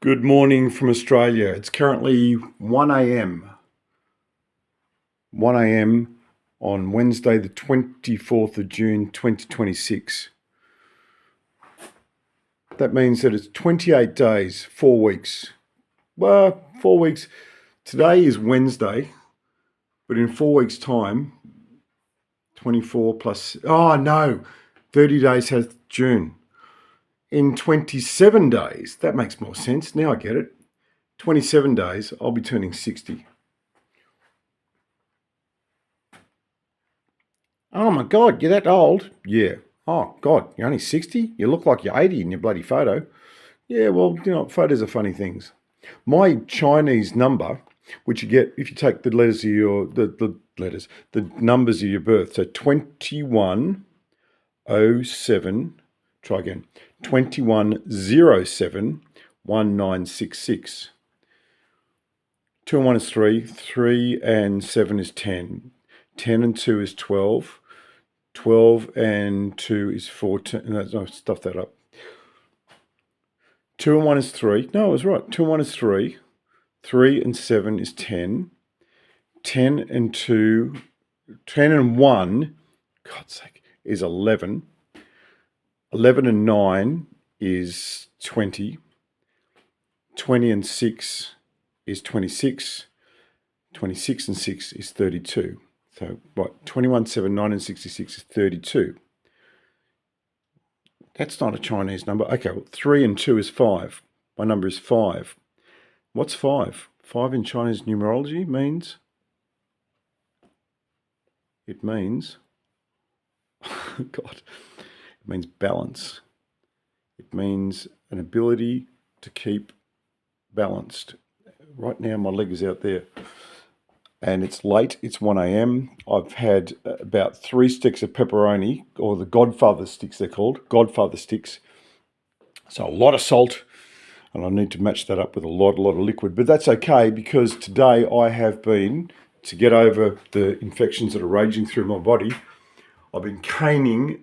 Good morning from Australia. It's currently 1 a.m. 1 a.m. on Wednesday, the 24th of June, 2026. That means that it's 28 days, 4 weeks. Well, 4 weeks. Today is Wednesday, but in 4 weeks' time, 24 plus, 30 days has June. In 27 days, that makes more sense. Now I get it. 27 days, I'll be turning 60. Oh my God, you're that old? Yeah. Oh God, you're only 60? You look like you're 80 in your bloody photo. Yeah, well, photos are funny things. My Chinese number, which you get if you take the letters of your, the numbers of your birth, so 2107, try again, 21071966. 2 and 1 is 3, 3 and 7 is 10, 10 and 2 is 12, 12 and 2 is 14, no, stuff that up. 2 and 1 is 3, no, I was right, 2 and 1 is 3, 3 and 7 is 10, 10 and 2, 10 and 1, God's sake, is 11, 11 and 9 is 20, 20 and 6 is 26, 26 and 6 is 32. So, what, 21, 7, 9 and 66 is 32. That's not a Chinese number. Okay, well, 3 and 2 is 5. My number is 5. What's 5? 5 in Chinese numerology means... It means... God. It means balance. It means an ability to keep balanced. Right now my leg is out there and it's late, it's 1 a.m. I've had about 3 sticks of pepperoni, or the Godfather sticks they're called, Godfather sticks. So a lot of salt, and I need to match that up with a lot of liquid. But that's okay, because today I have been, to get over the infections that are raging through my body, I've been caning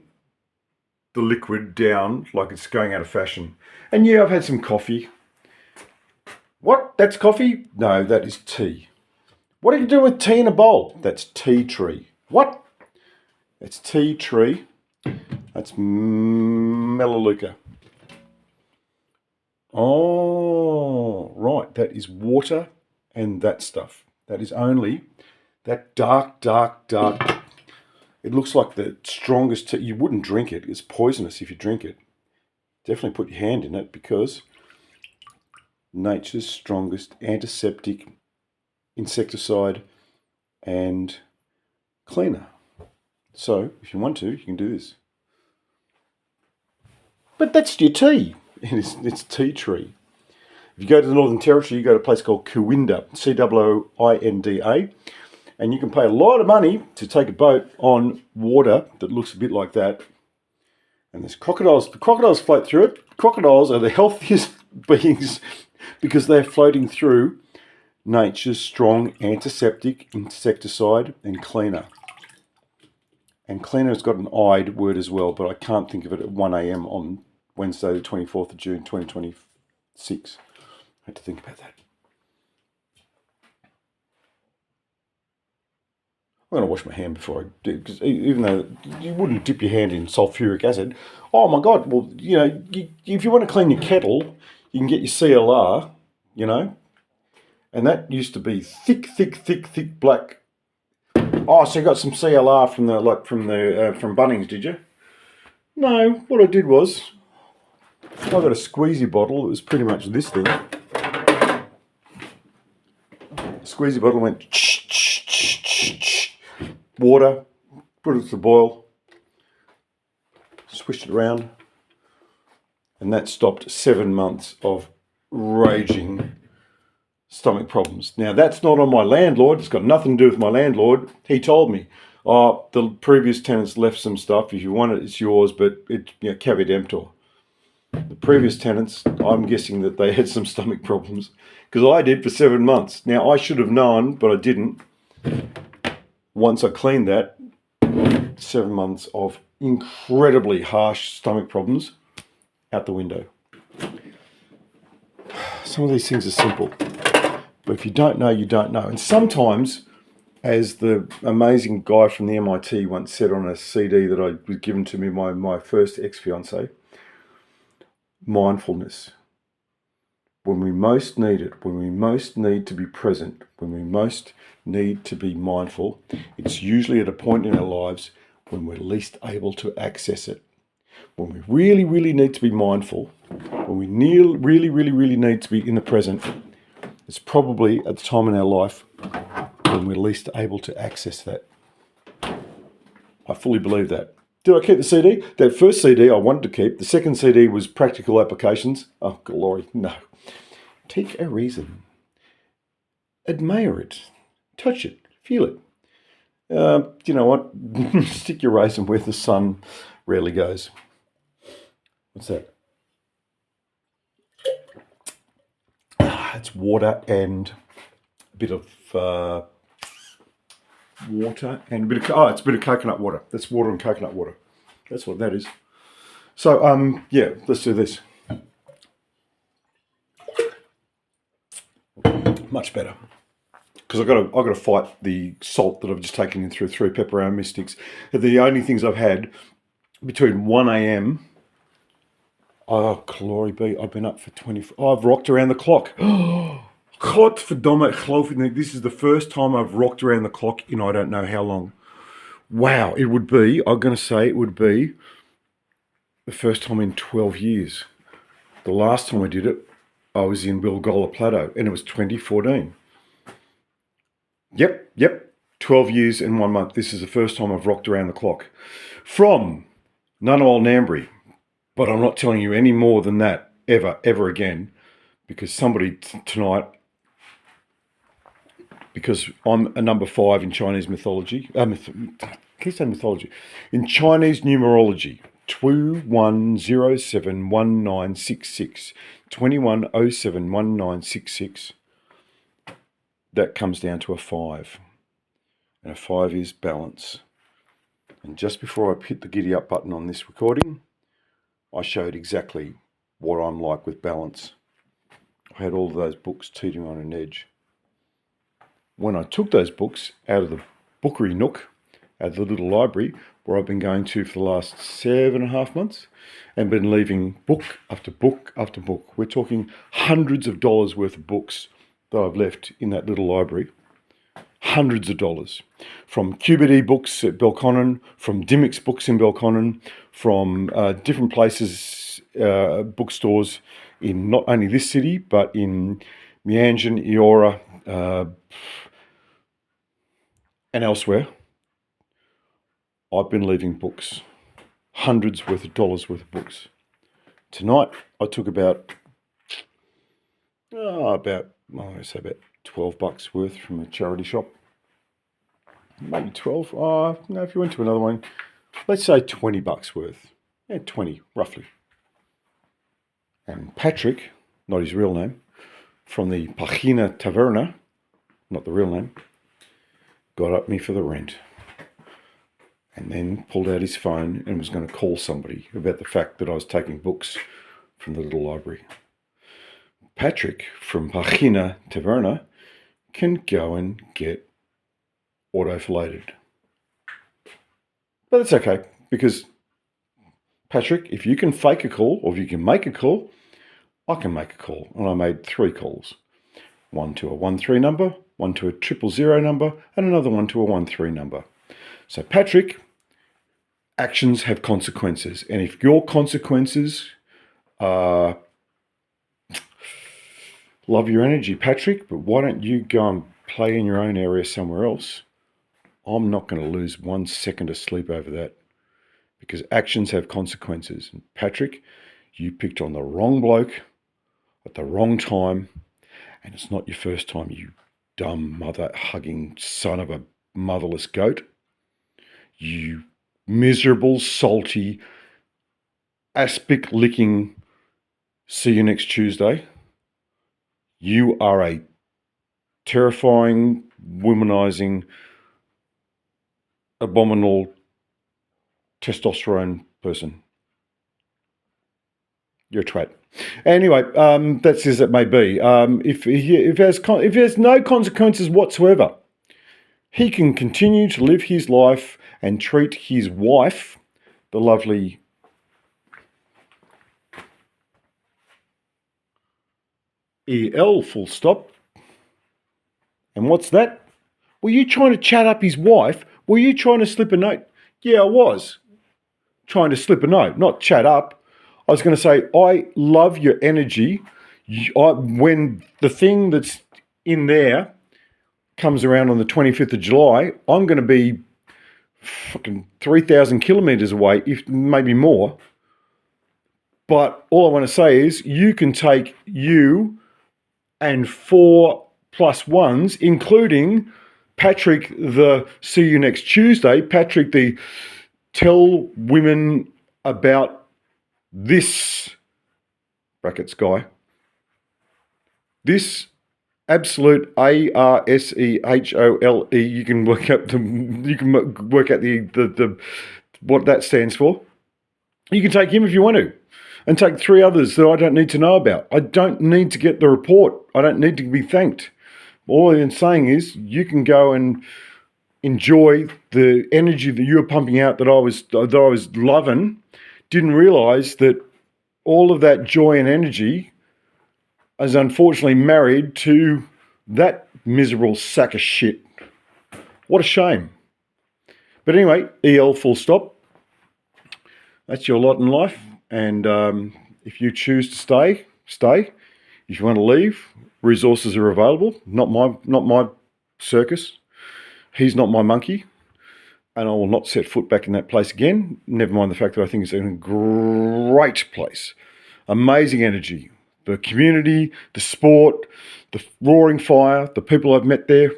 the liquid down like it's going out of fashion. And yeah, I've had some coffee. What? That's coffee? No, that is tea. What do you do with tea in a bowl? That's tea tree. What? It's tea tree. That's Melaleuca. Oh, right. That is water and that stuff. That is only that dark. It looks like the strongest tea. You wouldn't drink it. It's poisonous if you drink it. Definitely put your hand in it, because nature's strongest antiseptic, insecticide and cleaner. So if you want to, you can do this. But that's your tea. It's tea tree. If you go to the Northern Territory, you go to a place called Cooinda, Cooinda, and you can pay a lot of money to take a boat on water that looks a bit like that. And there's crocodiles. The crocodiles float through it. Crocodiles are the healthiest beings because they're floating through nature's strong antiseptic, insecticide and cleaner. And cleaner has got an "-ide" word as well, but I can't think of it at 1 a.m. on Wednesday the 24th of June 2026. I had to think about that. I'm going to wash my hand before I do, because even though you wouldn't dip your hand in sulfuric acid. Oh my God, well, if you want to clean your kettle, you can get your CLR, and that used to be thick black. Oh, so you got some CLR from Bunnings, did you? No, what I did was, I got a squeezy bottle that was pretty much this thing. The squeezy bottle went water, put it to the boil, swished it around, and that stopped 7 months of raging stomach problems. Now, that's not on my landlord. It's got nothing to do with my landlord. He told me, oh, the previous tenants left some stuff. If you want it, it's yours, but it's caveat emptor. The previous tenants, I'm guessing that they had some stomach problems, because I did for 7 months. Now, I should have known, but I didn't. Once I cleaned that, 7 months of incredibly harsh stomach problems out the window. some of these things are simple. But if you don't know, you don't know. And sometimes, as the amazing guy from the MIT once said on a CD that I was given to me by my first ex-fiancée, mindfulness. When we most need it, when we most need to be present, when we most need to be mindful, it's usually at a point in our lives when we're least able to access it. When we really, really need to be mindful, when we really, really need to be in the present, it's probably at the time in our life when we're least able to access that. I fully believe that. Did I keep the CD? That first CD I wanted to keep. The second CD was Practical Applications. Oh, glory, no. Take a reason. Admire it. Touch it. Feel it. You know what? Stick your raisin where the sun rarely goes. What's that? It's water and a bit of it's a bit of coconut water. That's water and coconut water. That's what that is. So yeah, let's do this. Much better. Because I've got to fight the salt that I've just taken in through 3 pepperoni mystics. They're the only things I've had between 1 a.m. Oh, glory be, I've been up for 24. Oh, I've rocked around the clock. Godverdomme, geloof ik niet. This is the first time I've rocked around the clock in I don't know how long. Wow, it would be, I'm going to say it would be the first time in 12 years. The last time I did it, I was in Bilgola Plateau, and it was 2014. Yep, 12 years and 1 month. This is the first time I've rocked around the clock. From Ngunnawal Ngambri. But I'm not telling you any more than that ever again, because somebody tonight, because I'm a number 5 in Chinese mythology, can you say mythology? In Chinese numerology, 21071966, 21071966, that comes down to a 5. And a 5 is balance. And just before I hit the giddy up button on this recording, I showed exactly what I'm like with balance. I had all of those books teetering on an edge. When I took those books out of the bookery nook, out of the little library, where I've been going to for the last 7.5 months, and been leaving book after book after book. We're talking hundreds of dollars worth of books that I've left in that little library. Hundreds of dollars. From QBD books at Belconnen, from Dimmick's books in Belconnen, from different places, bookstores in not only this city, but in Mianjin, Eora, and elsewhere. I've been leaving books. Hundreds worth of dollars worth of books. Tonight, I took about $12 worth from a charity shop. Maybe 12. No, if you went to another one, let's say $20 worth. Yeah, 20, roughly. And Patrick, not his real name, from the Pagina Taverna, not the real name, got up me for the rent. And then pulled out his phone and was going to call somebody about the fact that I was taking books from the little library. Patrick from Pagina Taverna can go and get auto-fillated. But it's okay, because Patrick, if you can fake a call, or if you can make a call, I can make a call. And I made 3 calls. One to a 13 number, one to a 000 number, and another one to a 13 number. So Patrick, actions have consequences. And if your consequences are, love your energy, Patrick, but why don't you go and play in your own area somewhere else? I'm not going to lose 1 second of sleep over that, because actions have consequences. And Patrick, you picked on the wrong bloke at the wrong time, and it's not your first time, you dumb mother-hugging son of a motherless goat. You miserable, salty, aspic-licking, see you next Tuesday. You are a terrifying, womanizing, abominable testosterone person. You're a twat. Anyway, that's as it may be. If there's no consequences whatsoever, he can continue to live his life and treat his wife, the lovely EL full stop. And what's that? Were you trying to chat up his wife? Were you trying to slip a note? Yeah, I was trying to slip a note, not chat up. I was going to say, I love your energy. When the thing that's in there comes around on the 25th of July, I'm going to be fucking 3,000 kilometres away, if maybe more. But all I want to say is you can take you and 4+1s, including Patrick, the see you next Tuesday, Patrick, the tell women about this, brackets guy, this absolute ARSEHOLE. You can work out the what that stands for. You can take him if you want to, and take 3 others that I don't need to know about. I don't need to get the report. I don't need to be thanked. All I'm saying is you can go and enjoy the energy that you were pumping out that I was loving. Didn't realise that all of that joy and energy is unfortunately married to that miserable sack of shit. What a shame. But anyway, EL full stop. That's your lot in life. And if you choose to stay, stay. If you want to leave, resources are available. Not my circus. He's not my monkey. And I will not set foot back in that place again. Never mind the fact that I think it's a great place. Amazing energy. The community, the sport, the roaring fire, the people I've met there.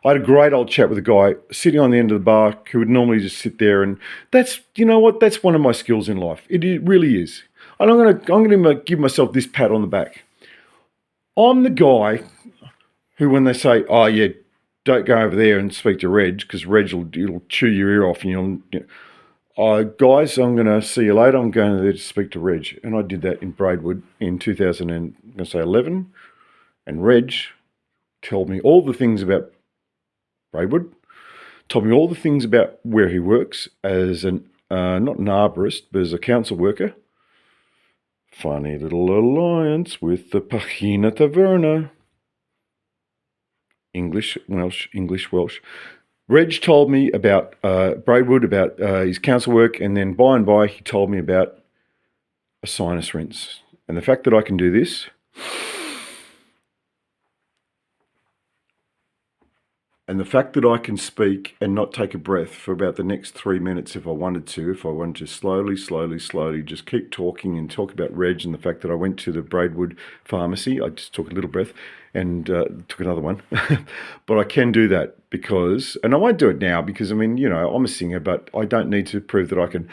I had a great old chat with a guy sitting on the end of the bar who would normally just sit there, and that's, you know what, that's one of my skills in life. It really is. And I'm going to give myself this pat on the back. I'm the guy who, when they say, oh yeah, don't go over there and speak to Reg because Reg will chew your ear off, and you'll, guys, I'm going to see you later. I'm going there to speak to Reg. And I did that in Braidwood in 2011. And Reg told me all the things about Braidwood, told me all the things about where he works as an, not an arborist, but as a council worker. Funny little alliance with the Pachina Taverna. English, Welsh. Reg told me about Braidwood, about his council work, and then by and by he told me about a sinus rinse. And the fact that I can do this, and the fact that I can speak and not take a breath for about the next 3 minutes if I wanted to slowly just keep talking and talk about Reg, and the fact that I went to the Braidwood pharmacy, I just took a little breath and took another one. But I can do that because, and I won't do it now because, I mean, I'm a singer, but I don't need to prove that I can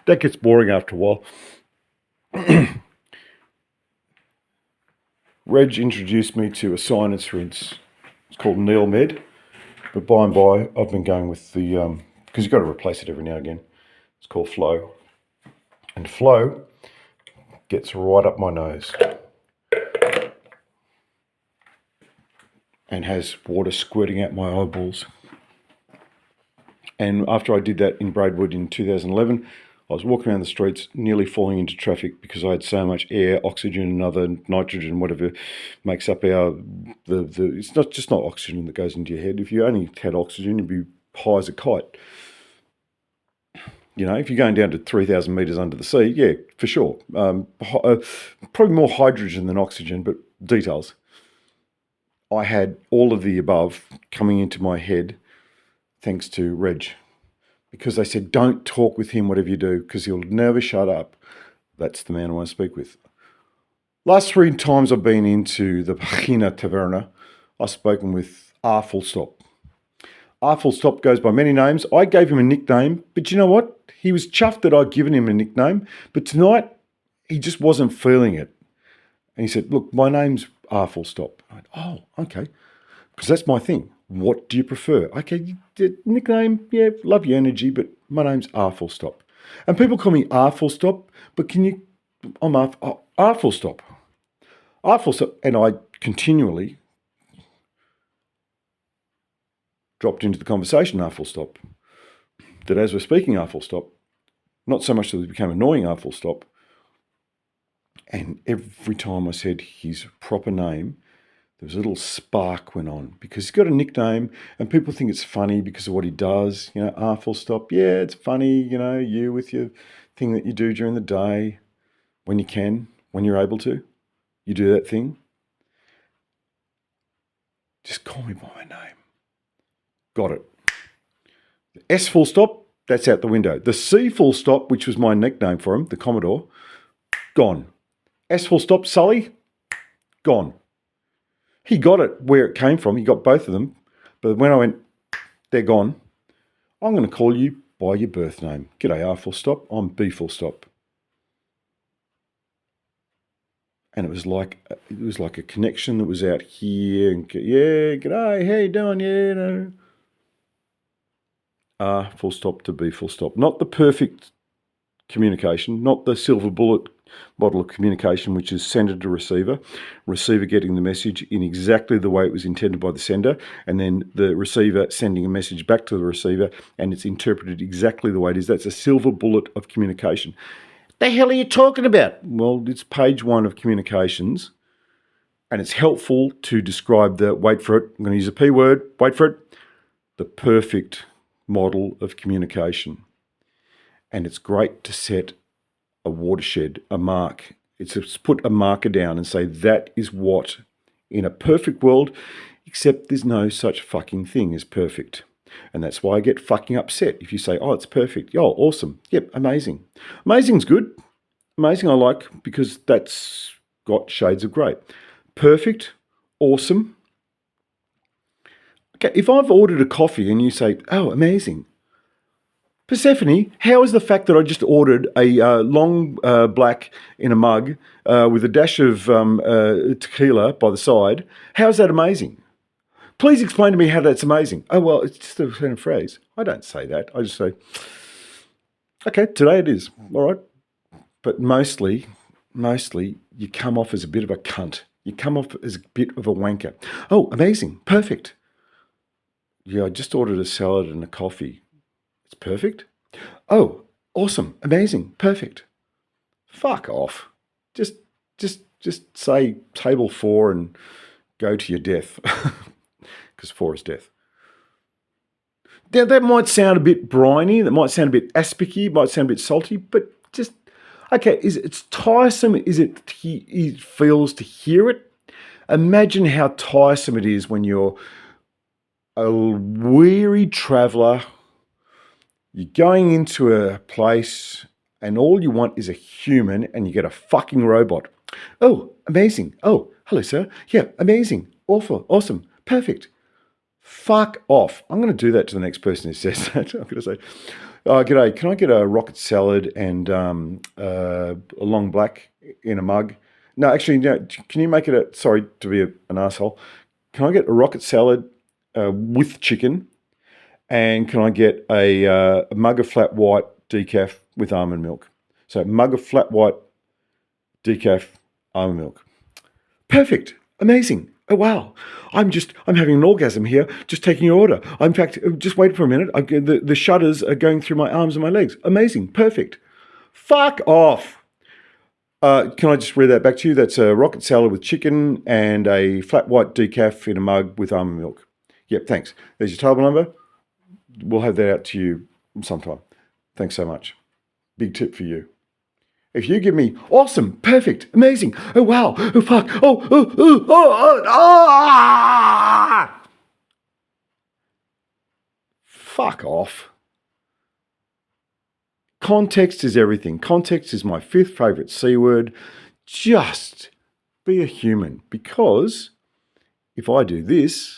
That gets boring after a while. Reg introduced me to a sinus rinse. It's called Neil Med. But by and by, I've been going with the, because you've got to replace it every now and again. It's called Flow. And Flow gets right up my nose. And has water squirting out my eyeballs. And after I did that in Braidwood in 2011, I was walking around the streets, nearly falling into traffic because I had so much air, oxygen, and other nitrogen, whatever makes up it's not just not oxygen that goes into your head. If you only had oxygen, you'd be high as a kite. If you're going down to 3,000 metres under the sea, yeah, for sure. Probably more hydrogen than oxygen, but details. I had all of the above coming into my head thanks to Reg. Because they said, don't talk with him, whatever you do, because he'll never shut up. That's the man I want to speak with. Last 3 times I've been into the Pachina Taverna, I've spoken with R full stop. R full stop goes by many names. I gave him a nickname, but you know what? He was chuffed that I'd given him a nickname, but tonight he just wasn't feeling it. And he said, look, my name's R full stop. I went, oh, okay. Because that's my thing. What do you prefer? Okay, nickname, yeah, love your energy, but my name's R full stop. And people call me R full stop, but I'm R full stop. R full stop. And I continually dropped into the conversation R full stop. That as we're speaking R full stop, not so much that it became annoying R full stop, and every time I said his proper name, there was a little spark went on because he's got a nickname and people think it's funny because of what he does. You know, R full stop. Yeah, it's funny, you know, you with your thing that you do during the day when you can, when you're able to. You do that thing. Just call me by my name. Got it. The S full stop, that's out the window. The C full stop, which was my nickname for him, the Commodore, gone. S full stop, Sully, gone. He got it where it came from. He got both of them. But when I went, they're gone. I'm going to call you by your birth name. G'day, R full stop. I'm B full stop. And it was like a connection that was out here. And yeah, g'day, how you doing? Yeah, no. R full stop to B full stop. Not the perfect communication, not the silver bullet model of communication, which is sender to receiver, receiver getting the message in exactly the way it was intended by the sender, and then the receiver sending a message back to the receiver, and it's interpreted exactly the way it is. That's a silver bullet of communication. The hell are you talking about? Well, it's page 1 of communications, and it's helpful to describe the, wait for it, I'm going to use a P word, wait for it, the perfect model of communication. And it's great to set a watershed, a mark. It's to put a marker down and say that is what, in a perfect world, except there's no such fucking thing as perfect. And that's why I get fucking upset if you say, oh, it's perfect. Oh, awesome. Yep, amazing. Amazing's good. Amazing I like because that's got shades of great. Perfect, awesome. Okay, if I've ordered a coffee and you say, oh, amazing. Persephone, how is the fact that I just ordered a long black in a mug with a dash of tequila by the side, how's that amazing? Please explain to me how that's amazing. Oh, well, it's just a certain phrase. I don't say that. I just say, okay, today it is. All right. But mostly, you come off as a bit of a cunt. You come off as a bit of a wanker. Oh, amazing. Perfect. Yeah, I just ordered a salad and a coffee. It's perfect. Oh, awesome, amazing, perfect. Fuck off. Just say table 4 and go to your death, because 4 is death. Now, that might sound a bit briny. That might sound a bit aspicy. Might sound a bit salty. But just okay. It's tiresome? Is it? It feels to hear it. Imagine how tiresome it is when you're a weary traveller. You're going into a place and all you want is a human and you get a fucking robot. Oh, amazing. Oh, hello, sir. Yeah, amazing. Awful. Awesome. Perfect. Fuck off. I'm going to do that to the next person who says that. I'm going to say, oh, g'day, can I get a rocket salad and a long black in a mug? No, actually, no, can you make it sorry to be an asshole. Can I get a rocket salad with chicken? And can I get a mug of flat white decaf with almond milk? So mug of flat white decaf almond milk. Perfect. Amazing. Oh, wow. I'm having an orgasm here, just taking your order. In fact, just wait for a minute. The shudders are going through my arms and my legs. Amazing. Perfect. Fuck off. Can I just read that back to you? That's a rocket salad with chicken and a flat white decaf in a mug with almond milk. Yep, thanks. There's your table number. We'll have that out to you sometime. Thanks so much. Big tip for you. If you give me awesome, perfect, amazing, oh wow, oh fuck, fuck off. Context is everything. Context is my 5th favourite C word. Just be a human, because if I do this,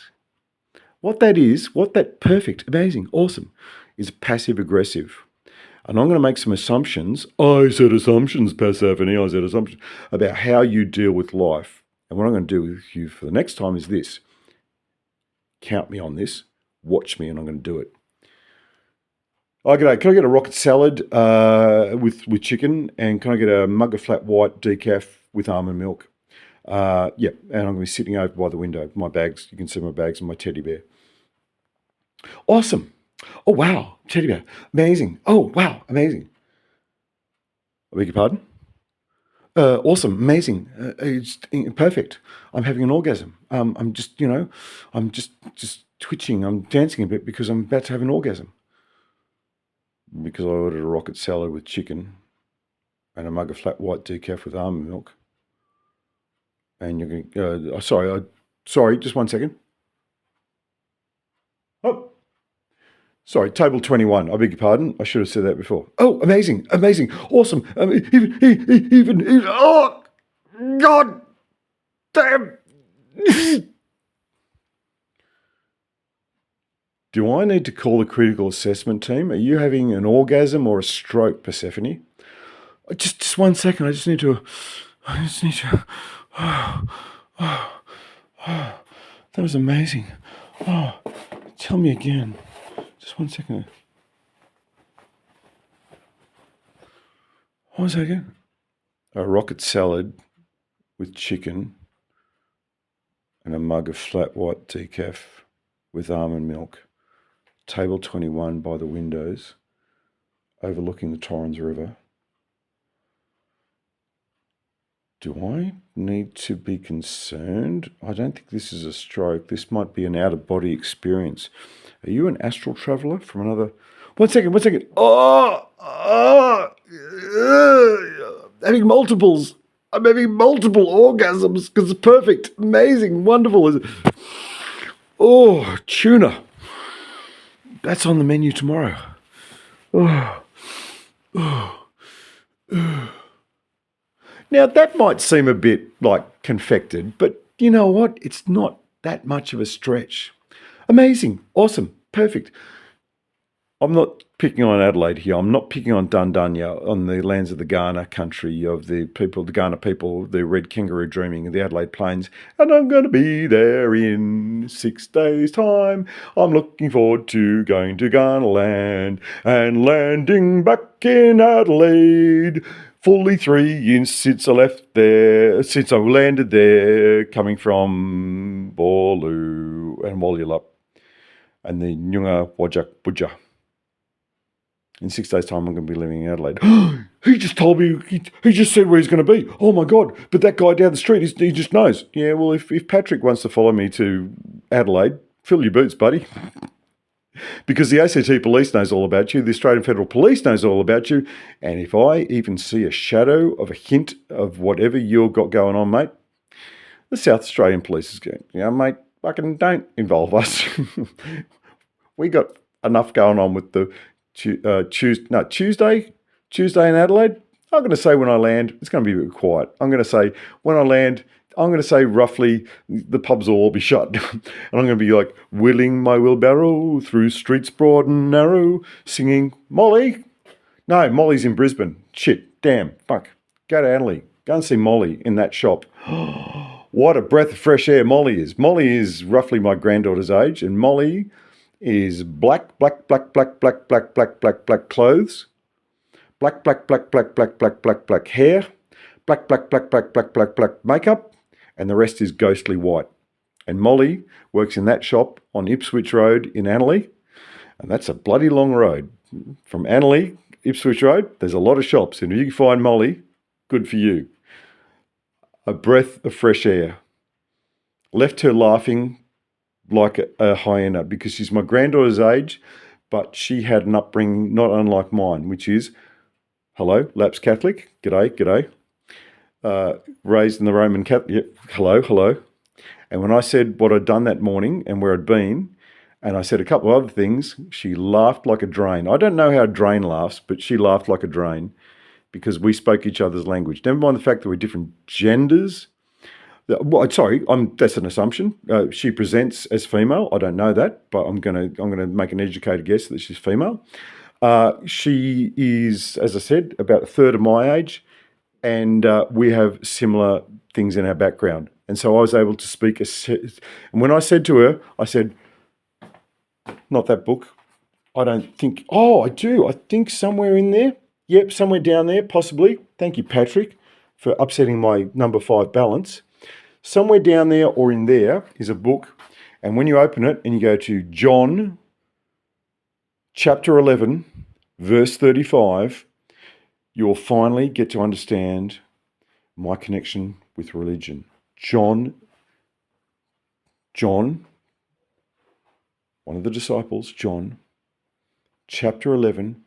What that perfect, amazing, awesome, is passive aggressive. And I'm going to make some assumptions. I said assumptions, Persephone. I said assumptions about how you deal with life. And what I'm going to do with you for the next time is this. Count me on this. Watch me, and I'm going to do it. Oh, g'day. Can I get a rocket salad with chicken? And can I get a mug of flat white decaf with almond milk? Yeah, and I'm going to be sitting over by the window. My bags, you can see my bags and my teddy bear. Awesome. Oh, wow. Teddy bear. Amazing. Oh, wow. Amazing. I beg your pardon? Awesome. Amazing. It's perfect. I'm having an orgasm. I'm just, I'm just twitching. I'm dancing a bit because I'm about to have an orgasm. Because I ordered a rocket salad with chicken and a mug of flat white decaf with almond milk. And you're going to, sorry, just 1 second. Oh, sorry, table 21. I beg your pardon. I should have said that before. Oh, amazing, awesome. Even, oh, God damn. Do I need to call the critical assessment team? Are you having an orgasm or a stroke, Persephone? Just 1 second. I just need to. That was amazing. Oh, tell me again. Just 1 second. What was that again? A rocket salad with chicken and a mug of flat white decaf with almond milk. Table 21 by the windows, overlooking the Torrens River. Do I need to be concerned? I don't think this is a stroke. This might be an out-of-body experience. Are you an astral traveller from another... 1 second. Having multiples. I'm having multiple orgasms because it's perfect, amazing, wonderful. Oh, tuna. That's on the menu tomorrow. Now, that might seem a bit like confected, but you know what? It's not that much of a stretch. Amazing, awesome, perfect. I'm not picking on Adelaide here. I'm not picking on Dundunya, on the lands of the Kaurna country, of the people, the Kaurna people, the red kangaroo dreaming in the Adelaide Plains. And I'm going to be there in 6 days' time. I'm looking forward to going to Kaurna land and landing back in Adelaide. Fully 3 years since I landed there, coming from Borlu and Walyalup and the Nyunga Wajak Budja. In 6 days' time, I'm going to be living in Adelaide. He just told me, he just said where he's going to be. Oh my God, but that guy down the street, he just knows. Yeah, well, if Patrick wants to follow me to Adelaide, fill your boots, buddy. Because the ACT Police knows all about you, the Australian Federal Police knows all about you, and if I even see a shadow of a hint of whatever you've got going on, mate, the South Australian Police is going, mate, fucking don't involve us. We got enough going on with the Tuesday in Adelaide. I'm going to say when I land, it's going to be a bit quiet. I'm going to say when I land, I'm going to say roughly the pubs will all be shut. And I'm going to be like wheeling my wheelbarrow through streets broad and narrow, singing, Molly. No, Molly's in Brisbane. Shit, damn, fuck. Go to Adelaide. Go and see Molly in that shop. What a breath of fresh air Molly is. Molly is roughly my granddaughter's age, and Molly is black clothes, black hair, black makeup, and the rest is ghostly white. And Molly works in that shop on Ipswich Road in Annerley, and that's a bloody long road. From Annerley, Ipswich Road, there's a lot of shops, and if you can find Molly, good for you. A breath of fresh air. Left her laughing like a hyena because she's my granddaughter's age, but she had an upbringing not unlike mine, which is, hello, lapsed Catholic, g'day. Raised in the Roman Catholic, yep, hello. And when I said what I'd done that morning and where I'd been, and I said a couple of other things, she laughed like a drain. I don't know how a drain laughs, but she laughed like a drain because we spoke each other's language. Never mind the fact that we're different genders. Well, sorry, that's an assumption. She presents as female. I don't know that, but I'm gonna make an educated guess that she's female. She is, as I said, about a third of my age, and we have similar things in our background. And so I was able to speak. And when I said to her, I said, "Not that book. I don't think. Oh, I do. I think somewhere in there. Yep, somewhere down there, possibly. Thank you, Patrick, for upsetting my number 5 balance. Somewhere down there or in there is a book. And when you open it and you go to John chapter 11, verse 35, you will finally get to understand my connection with religion. John, one of the disciples, John, chapter 11,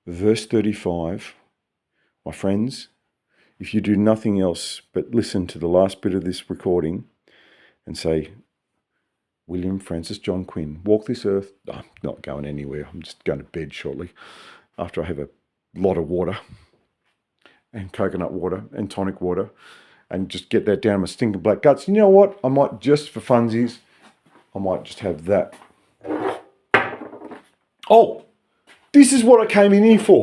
verse 35. My friends, if you do nothing else but listen to the last bit of this recording and say, William Francis John Quinn, walk this earth. Oh, I'm not going anywhere. I'm just going to bed shortly after I have a lot of water and coconut water and tonic water and just get that down my stinking black guts. You know what? I might just for funsies, I might just have that. Oh, this is what I came in here for.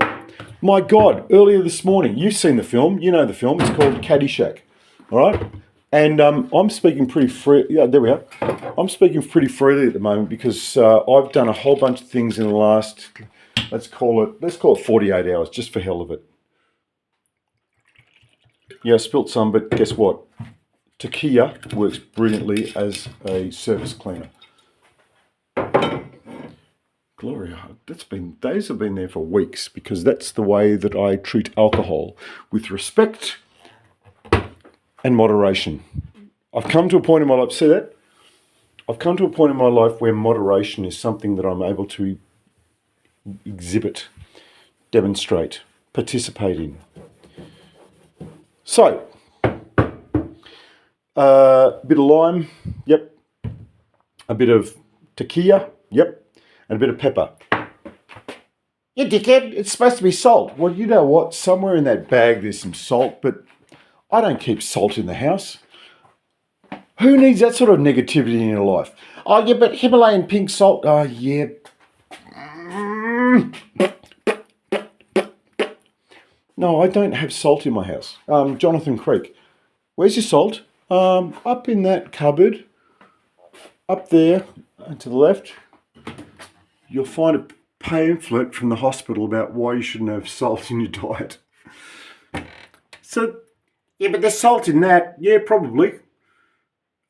My God, earlier this morning, you've seen the film, you know the film, it's called Caddyshack, all right? And I'm speaking pretty free, yeah, there we are. I'm speaking pretty freely at the moment because I've done a whole bunch of things in the last, let's call it 48 hours, just for hell of it. Yeah, I spilt some, but guess what? Tequila works brilliantly as a surface cleaner. Gloria, those have been there for weeks because that's the way that I treat alcohol, with respect and moderation. I've come to a point in my life, see that? I've come to a point in my life where moderation is something that I'm able to exhibit, demonstrate, participate in. So, a bit of lime, yep. A bit of tequila, yep. And a bit of pepper. You dickhead, it's supposed to be salt. Well, you know what? Somewhere in that bag there's some salt, but I don't keep salt in the house. Who needs that sort of negativity in your life? Oh, yeah, but Himalayan pink salt. Oh, yeah. No, I don't have salt in my house. Jonathan Creek. Where's your salt? Up in that cupboard. Up there and to the left. You'll find a pamphlet from the hospital about why you shouldn't have salt in your diet. So, yeah, but there's salt in that. Yeah, probably.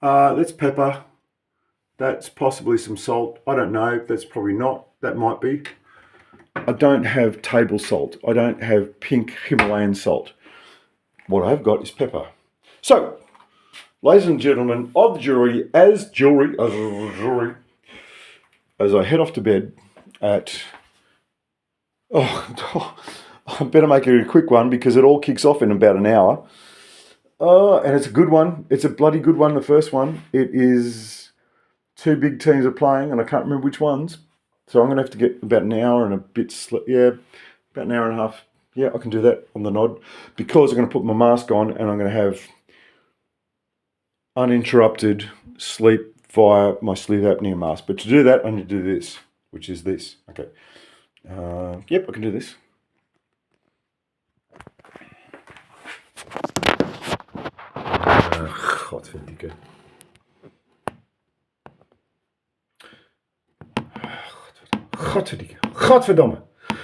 That's pepper. That's possibly some salt. I don't know. That's probably not. That might be. I don't have table salt. I don't have pink Himalayan salt. What I've got is pepper. So, ladies and gentlemen of the jury, as I head off to bed at, I better make it a quick one because it all kicks off in about an hour. And it's a good one. It's a bloody good one, the first one. It is 2 big teams are playing and I can't remember which ones. So I'm going to have to get about an hour and a bit, about an hour and a half. Yeah, I can do that on the nod because I'm going to put my mask on and I'm going to have uninterrupted sleep via my sleep apnea mask. But to do that, I need to do this, which is this. Okay. Yep, I can do this. Godverdikke. Godverdikke. Godverdomme.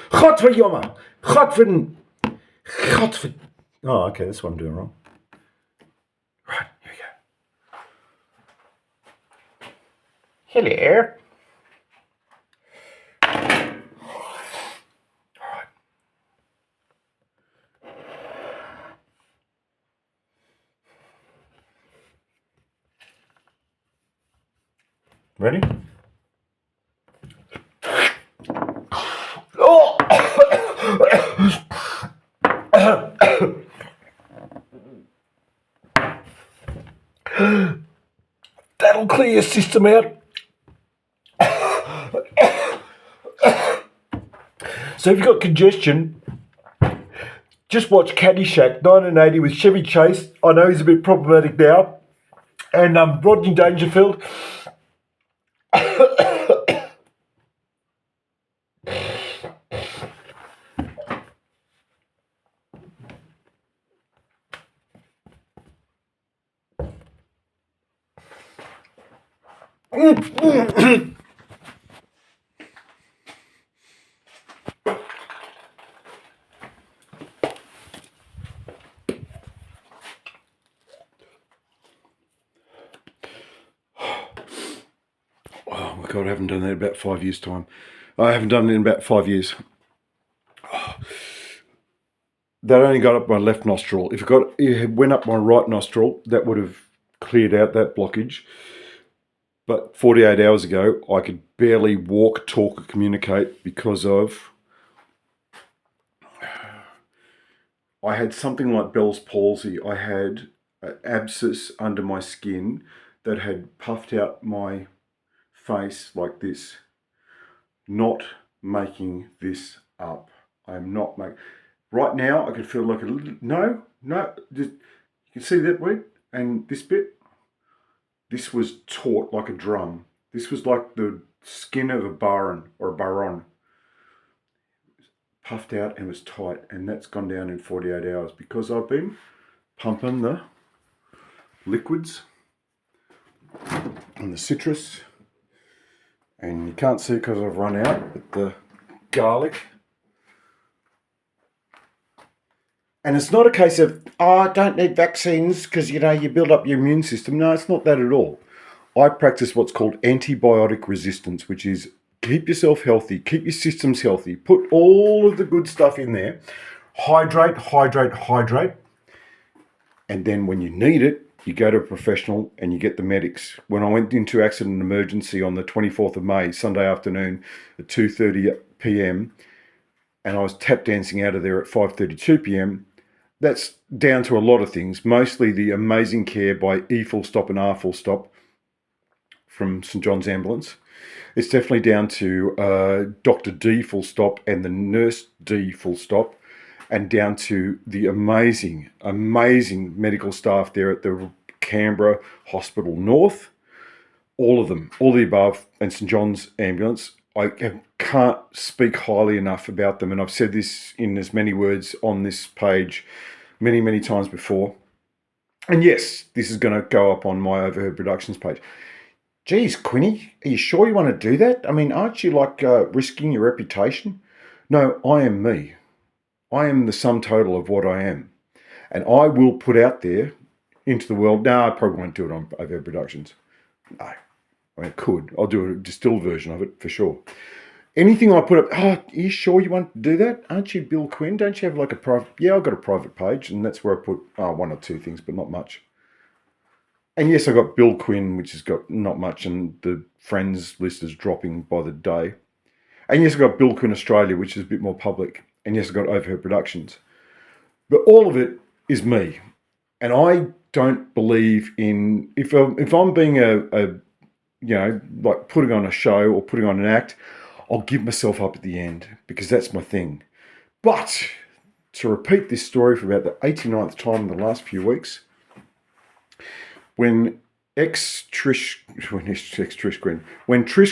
Godverjomme. Godver... Oh, okay, that's what I'm doing wrong. Right, here we go. Hello. Ready? Oh! That'll clear your system out. So if you've got congestion, just watch Caddyshack 1980 with Chevy Chase. I know he's a bit problematic now. And Rodney Dangerfield. Oh my God, I haven't done that in about 5 years' time. I haven't done it in about 5 years. That only got up my left nostril. If it went up my right nostril, that would have cleared out that blockage. But 48 hours ago, I could barely walk, talk, or communicate because I had something like Bell's palsy. I had an abscess under my skin that had puffed out my face like this. Not making this up. I am not making... Right now, I can feel like a little... No, just, you can see that bit and this bit. This was taut like a drum. This was like the skin of a baron or a baron. Puffed out and was tight, and that's gone down in 48 hours because I've been pumping the liquids and the citrus. And you can't see because I've run out, but the garlic. And it's not a case of, oh, I don't need vaccines because, you build up your immune system. No, it's not that at all. I practice what's called antibiotic resistance, which is keep yourself healthy, keep your systems healthy, put all of the good stuff in there, hydrate, hydrate, hydrate. And then when you need it, you go to a professional and you get the medics. When I went into accident and emergency on the 24th of May, Sunday afternoon at 2:30 p.m, and I was tap dancing out of there at 5:32 p.m, that's down to a lot of things, mostly the amazing care by E full stop and R full stop from St John's Ambulance. It's definitely down to Dr. D full stop and the nurse D full stop, and down to the amazing, amazing medical staff there at the Canberra Hospital North. All of them, all the above, and St John's Ambulance. I can't speak highly enough about them, and I've said this in as many words on this page many, many times before. And yes, this is going to go up on my Overheard Productions page. Geez, Quinny, are you sure you want to do that? I mean, aren't you like risking your reputation? No, I am me. I am the sum total of what I am. And I will put out there into the world. No, I probably won't do it on Overheard Productions. No, I mean, I could. I'll do a distilled version of it for sure. Anything I put up, are you sure you want to do that? Aren't you Bill Quinn? Don't you have like a private? Yeah, I've got a private page, and that's where I put one or two things, but not much. And yes, I got Bill Quinn, which has got not much, and the friends list is dropping by the day. And yes, I got Bill Quinn Australia, which is a bit more public. And yes, I got Overheard Productions. But all of it is me. And I don't believe in, if I'm being like putting on a show or putting on an act, I'll give myself up at the end because that's my thing. But to repeat this story for about the 89th time in the last few weeks, when Trish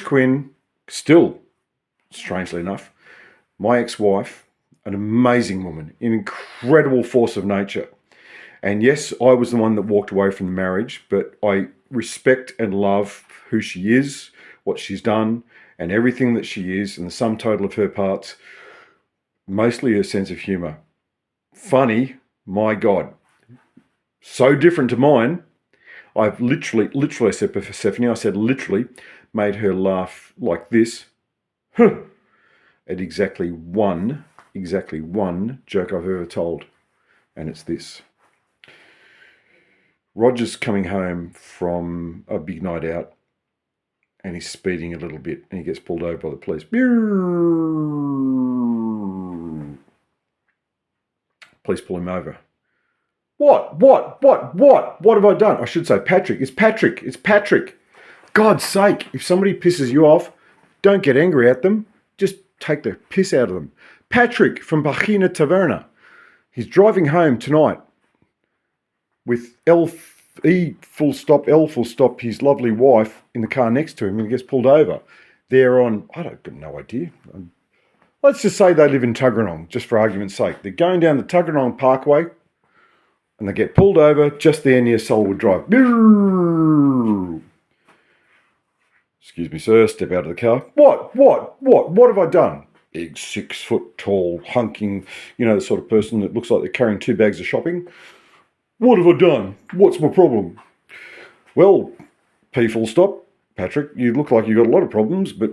Quinn, still, strangely enough, my ex-wife, an amazing woman, an incredible force of nature. And yes, I was the one that walked away from the marriage, but I respect and love who she is, what she's done, and everything that she is, and the sum total of her parts, mostly her sense of humour. Funny, my God. So different to mine. I've literally, I said to Persephone, I said literally made her laugh like this at exactly one joke I've ever told. And it's this. Roger's coming home from a big night out and he's speeding a little bit and he gets pulled over by the police. Police pull him over. What have I done? I should say Patrick. It's Patrick. God's sake, if somebody pisses you off, don't get angry at them. Just take the piss out of them. Patrick from Bachina Taverna. He's driving home tonight with E full stop, L full stop, his lovely wife in the car next to him, and he gets pulled over. They're on, I don't got no idea. Let's just say they live in Tuggeranong, just for argument's sake. They're going down the Tuggeranong Parkway, and they get pulled over just there near Selwood Drive. Excuse me, sir, step out of the car. What have I done? Big 6 foot tall, hunking, you know, the sort of person that looks like they're carrying 2 bags of shopping. What have I done? What's my problem? Well, P full stop, Patrick, you look like you've got a lot of problems, but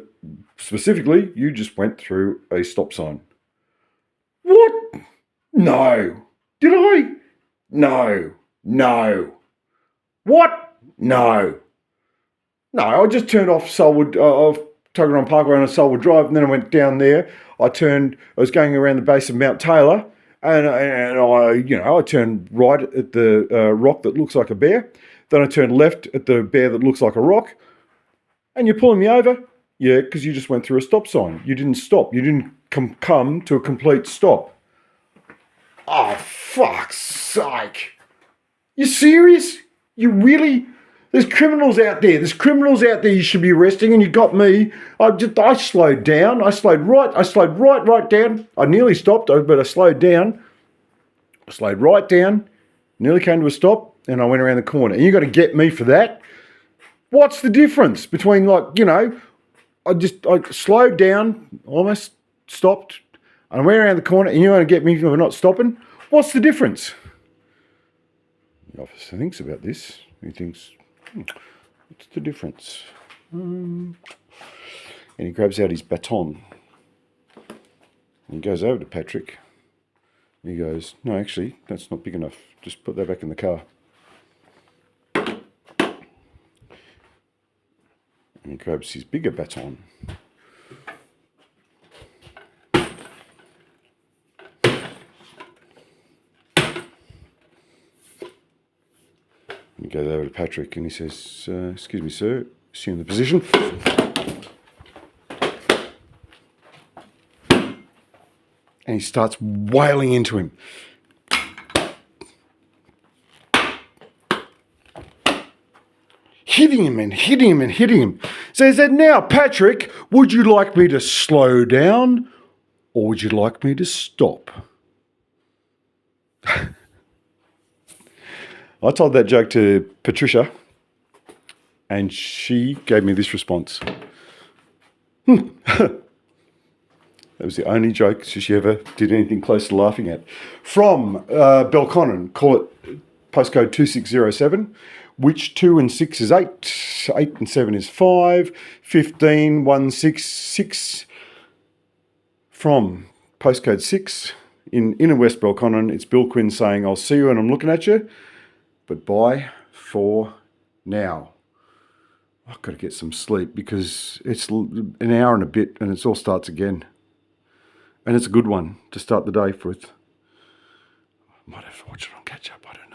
specifically, you just went through a stop sign. What? No. Did I? No. What? No, I just turned off Tuggeranong Parkway on a Selwood Drive, and then I went down there. I was going around the base of Mount Taylor, and I turned right at the rock that looks like a bear. Then I turned left at the bear that looks like a rock. And you're pulling me over? Yeah, because you just went through a stop sign. You didn't stop. You didn't come to a complete stop. Oh, fuck's sake. You serious? You really? There's criminals out there. You should be arresting, and you got me. I slowed down. I slowed right down. I nearly stopped, but I slowed down. I slowed right down, nearly came to a stop, and I went around the corner. And you got to get me for that? What's the difference between, I slowed down, almost stopped, and I went around the corner, and you're going to get me for not stopping? What's the difference? The officer thinks about this. He thinks, what's the difference? And he grabs out his baton. And he goes over to Patrick. And he goes, no, actually, that's not big enough. Just put that back in the car. And he grabs his bigger baton. And he goes over to Patrick and he says, excuse me, sir, assume the position. And he starts wailing into him. Hitting him. So he said, now, Patrick, would you like me to slow down or would you like me to stop? I told that joke to Patricia and she gave me this response. That was the only joke she ever did anything close to laughing at. From Belconnen, call it postcode 2607. Which 2 and 6 is 8, 8 and 7 is 5, 15, 1, 6, 6. From postcode 6 in inner West Belconnen, it's Bill Quinn saying, I'll see you and I'm looking at you, but bye for now. I've got to get some sleep because it's an hour and a bit and it all starts again. And it's a good one to start the day with. I might have to watch it on catch up, I don't know.